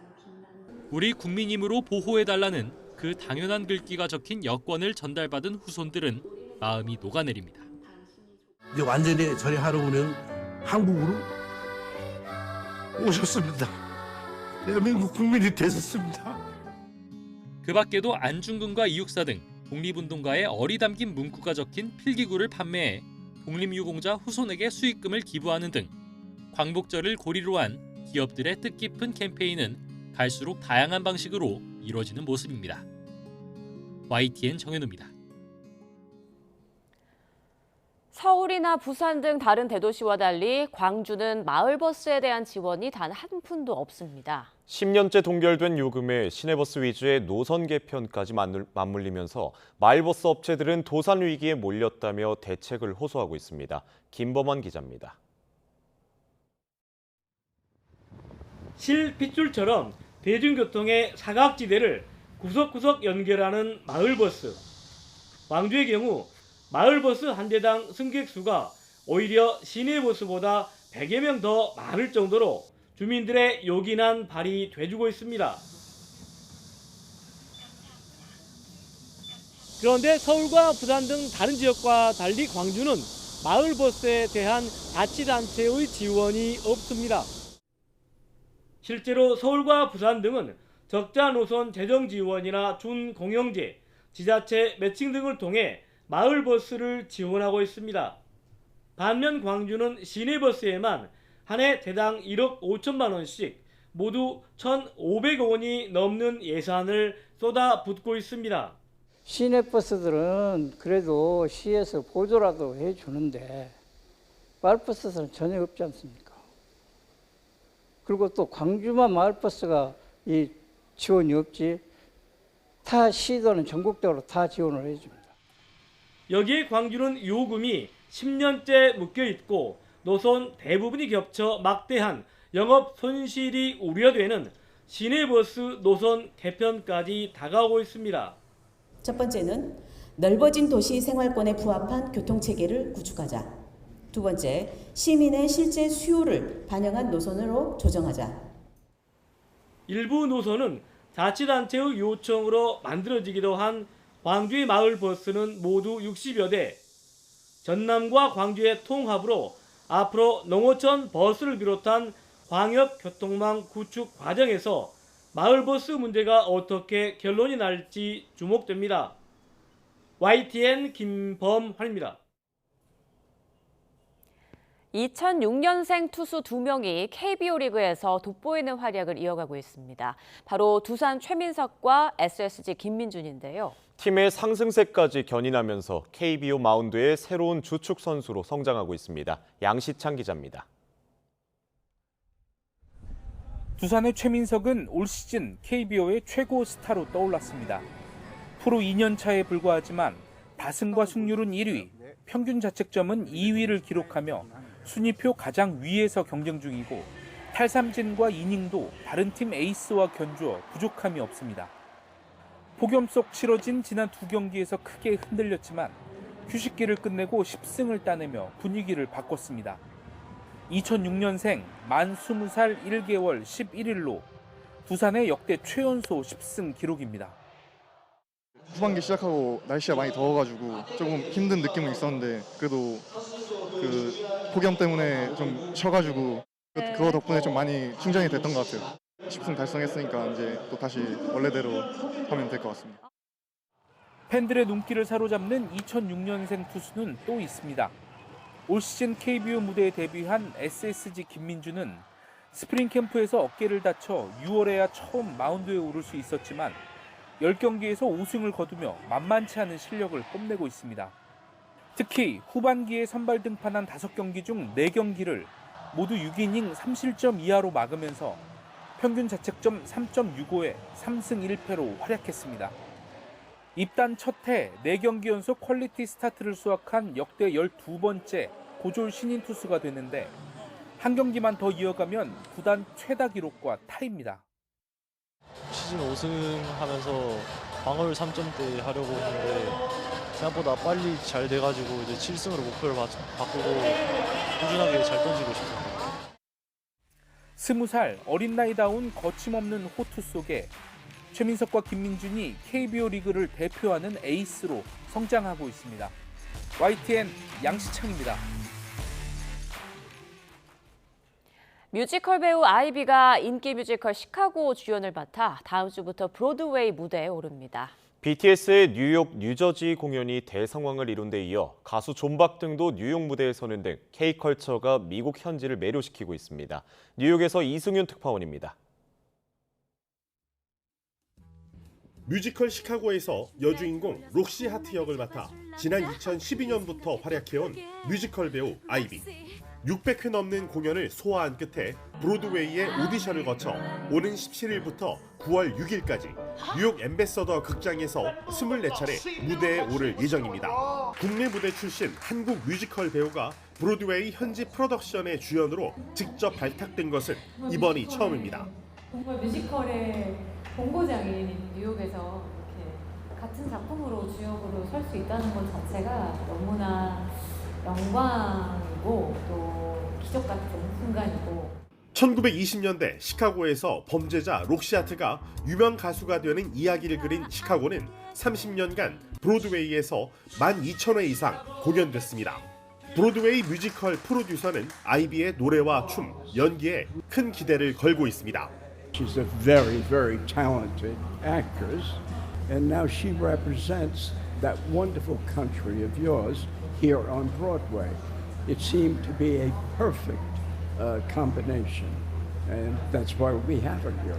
우리 국민임으로 보호해달라는 그 당연한 글귀가 적힌 여권을 전달받은 후손들은 마음이 녹아내립니다. 이제 완전히 저희 할아버지는 한국으로 오셨습니다. 대한민국 국민이 되셨습니다. 그 밖에도 안중근과 이육사 등 독립운동가의 어리 담긴 문구가 적힌 필기구를 판매해 독립유공자 후손에게 수익금을 기부하는 등 광복절을 고리로 한 기업들의 뜻깊은 캠페인은 갈수록 다양한 방식으로 이루어지는 모습입니다. YTN 정현우입니다. 서울이나 부산 등 다른 대도시와 달리 광주는 마을버스에 대한 지원이 단 한 푼도 없습니다. 10년째 동결된 요금에 시내버스 위주의 노선 개편까지 맞물리면서 마을버스 업체들은 도산 위기에 몰렸다며 대책을 호소하고 있습니다. 김범원 기자입니다. 실 핏줄처럼 대중교통의 사각지대를 구석구석 연결하는 마을버스. 광주의 경우 마을버스 한 대당 승객 수가 오히려 시내버스보다 100여 명 더 많을 정도로 주민들의 요긴한 발이 돼주고 있습니다. 그런데 서울과 부산 등 다른 지역과 달리 광주는 마을버스에 대한 자치단체의 지원이 없습니다. 실제로 서울과 부산 등은 적자 노선 재정 지원이나 준공영제, 지자체 매칭 등을 통해 마을버스를 지원하고 있습니다. 반면 광주는 시내버스에만 한 해 대당 1억 5천만 원씩 모두 1,500억 원이 넘는 예산을 쏟아붓고 있습니다. 시내버스들은 그래도 시에서 보조라도 해주는데 마을버스는 전혀 없지 않습니까? 그리고 또 광주만 마을버스가 이 지원이 없지 타 시도는 전국적으로 다 지원을 해줍니다. 여기에 광주는 요금이 10년째 묶여있고 노선 대부분이 겹쳐 막대한 영업 손실이 우려되는 시내버스 노선 개편까지 다가오고 있습니다. 첫 번째는 넓어진 도시 생활권에 부합한 교통체계를 구축하자. 두 번째, 시민의 실제 수요를 반영한 노선으로 조정하자. 일부 노선은 자치단체의 요청으로 만들어지기도 한 광주의 마을버스는 모두 60여 대. 전남과 광주의 통합으로 앞으로 농어촌 버스를 비롯한 광역교통망 구축 과정에서 마을버스 문제가 어떻게 결론이 날지 주목됩니다. YTN 김범환입니다. 2006년생 투수 2명이 KBO 리그에서 돋보이는 활약을 이어가고 있습니다. 바로 두산 최민석과 SSG 김민준인데요. 팀의 상승세까지 견인하면서 KBO 마운드의 새로운 주축 선수로 성장하고 있습니다. 양시창 기자입니다. 두산의 최민석은 올 시즌 KBO의 최고 스타로 떠올랐습니다. 프로 2년 차에 불과하지만 다승과 승률은 1위, 평균 자책점은 2위를 기록하며 순위표 가장 위에서 경쟁 중이고 탈삼진과 이닝도 다른 팀 에이스와 견주어 부족함이 없습니다. 폭염 속 치러진 지난 2경기에서 크게 흔들렸지만 휴식기를 끝내고 10승을 따내며 분위기를 바꿨습니다. 2006년생 만 20살 1개월 11일로 두산의 역대 최연소 10승 기록입니다. 후반기 시작하고 날씨가 많이 더워가지고 조금 힘든 느낌은 있었는데 그래도 그 폭염 때문에 좀 쉬어가지고 그거 덕분에 좀 많이 충전이 됐던 것 같아요. 10승 달성했으니까 이제 또 다시 원래대로 하면 될 것 같습니다. 팬들의 눈길을 사로잡는 2006년생 투수는 또 있습니다. 올 시즌 KBO 무대에 데뷔한 SSG 김민준은 스프링 캠프에서 어깨를 다쳐 6월에야 처음 마운드에 오를 수 있었지만 10경기에서 5승을 거두며 만만치 않은 실력을 뽐내고 있습니다. 특히 후반기에 선발 등판한 5경기 중 4경기를 모두 6이닝 3실점 이하로 막으면서 평균 자책점 3.65에 3승 1패로 활약했습니다. 입단 첫 해 4경기 연속 퀄리티 스타트를 수확한 역대 12번째 고졸 신인 투수가 됐는데 한 경기만 더 이어가면 구단 최다 기록과 타입니다. 시즌 우승하면서 방어율 3점대 하려고 했는데 생각보다 빨리 잘 돼가지고 이제 7승으로 목표를 바꾸고 꾸준하게 잘 던지고 싶습니다. 20살 어린 나이다운 거침없는 호투 속에 최민석과 김민준이 KBO 리그를 대표하는 에이스로 성장하고 있습니다. YTN 양시창입니다. 뮤지컬 배우 아이비가 인기 뮤지컬 시카고 주연을 맡아 다음 주부터 브로드웨이 무대에 오릅니다. BTS의 뉴욕, 뉴저지 공연이 대성황을 이룬 데 이어 가수 존박 등도 뉴욕 무대에 서는 등 K컬처가 미국 현지를 매료시키고 있습니다. 뉴욕에서 이승윤 특파원입니다. 뮤지컬 시카고에서 여주인공 록시 하트 역을 맡아 지난 2012년부터 활약해온 뮤지컬 배우 아이비. 600회 넘는 공연을 소화한 끝에 브로드웨이의 오디션을 거쳐 오는 17일부터 9월 6일까지 뉴욕 엠베서더 극장에서 24차례 무대에 오를 예정입니다. 국내 무대 출신 한국 뮤지컬 배우가 브로드웨이 현지 프로덕션의 주연으로 직접 발탁된 것은 이번이 처음입니다. 정말 뮤지컬의 본고장인 뉴욕에서 이렇게 같은 작품으로 주역으로 설 수 있다는 것 자체가 너무나 영광이고 또 기적 같은 순간이고. 1920년대 시카고에서 범죄자 록시 하트가 유명 가수가 되는 이야기를 그린 시카고는 30년간 브로드웨이에서 12,000회 이상 공연됐습니다. 브로드웨이 뮤지컬 프로듀서는 아이비의 노래와 춤, 연기에 큰 기대를 걸고 있습니다. She's a very, very talented actress, and now she represents that wonderful country of yours here on Broadway. It seemed to be a perfect combination, and that's why we have her here.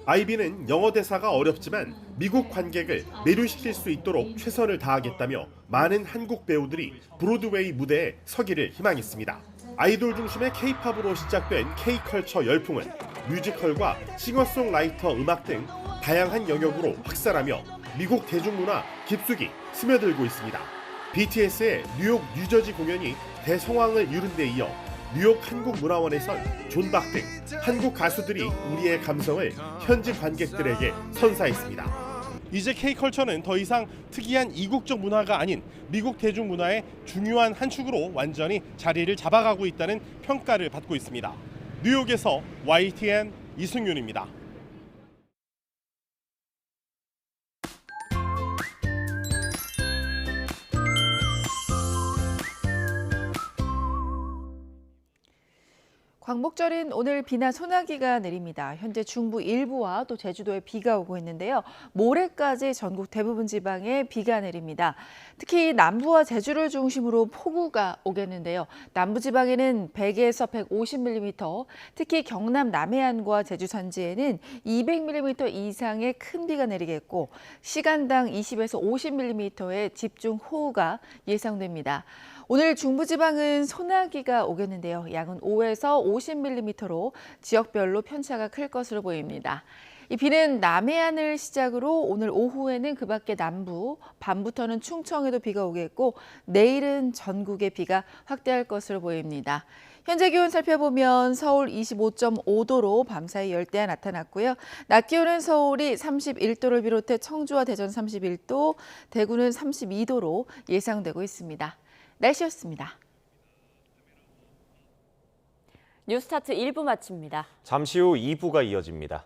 아이비는 영어 대사가 어렵지만 미국 관객을 매료시킬 수 있도록 최선을 다하겠다며 많은 한국 배우들이 브로드웨이 무대에 서기를 희망했습니다. 아이돌 중심의 K-팝으로 시작된 K-컬처 열풍은 뮤지컬과 싱어송라이터 음악 등 다양한 영역으로 확산하며 미국 대중문화 깊숙이 스며들고 있습니다. BTS의 뉴욕, 뉴저지 공연이 대성황을 이룬 데 이어 뉴욕 한국문화원에선 존박 등 한국 가수들이 우리의 감성을 현지 관객들에게 선사했습니다. 이제 K컬처는 더 이상 특이한 이국적 문화가 아닌 미국 대중문화의 중요한 한 축으로 완전히 자리를 잡아가고 있다는 평가를 받고 있습니다. 뉴욕에서 YTN 이승윤입니다. 광복절인 오늘 비나 소나기가 내립니다. 현재 중부 일부와 또 제주도에 비가 오고 있는데요. 모레까지 전국 대부분 지방에 비가 내립니다. 특히 남부와 제주를 중심으로 폭우가 오겠는데요. 남부지방에는 100에서 150mm, 특히 경남 남해안과 제주 산지에는 200mm 이상의 큰 비가 내리겠고 시간당 20에서 50mm의 집중 호우가 예상됩니다. 오늘 중부지방은 소나기가 오겠는데요. 양은 5에서 50mm로 지역별로 편차가 클 것으로 보입니다. 이 비는 남해안을 시작으로 오늘 오후에는 그 밖에 남부, 밤부터는 충청에도 비가 오겠고 내일은 전국에 비가 확대할 것으로 보입니다. 현재 기온 살펴보면 서울 25.5도로 밤사이 열대야 나타났고요. 낮 기온은 서울이 31도를 비롯해 청주와 대전 31도, 대구는 32도로 예상되고 있습니다. 날씨였습니다. 뉴스타트 1부 마칩니다. 잠시 후 2부가 이어집니다.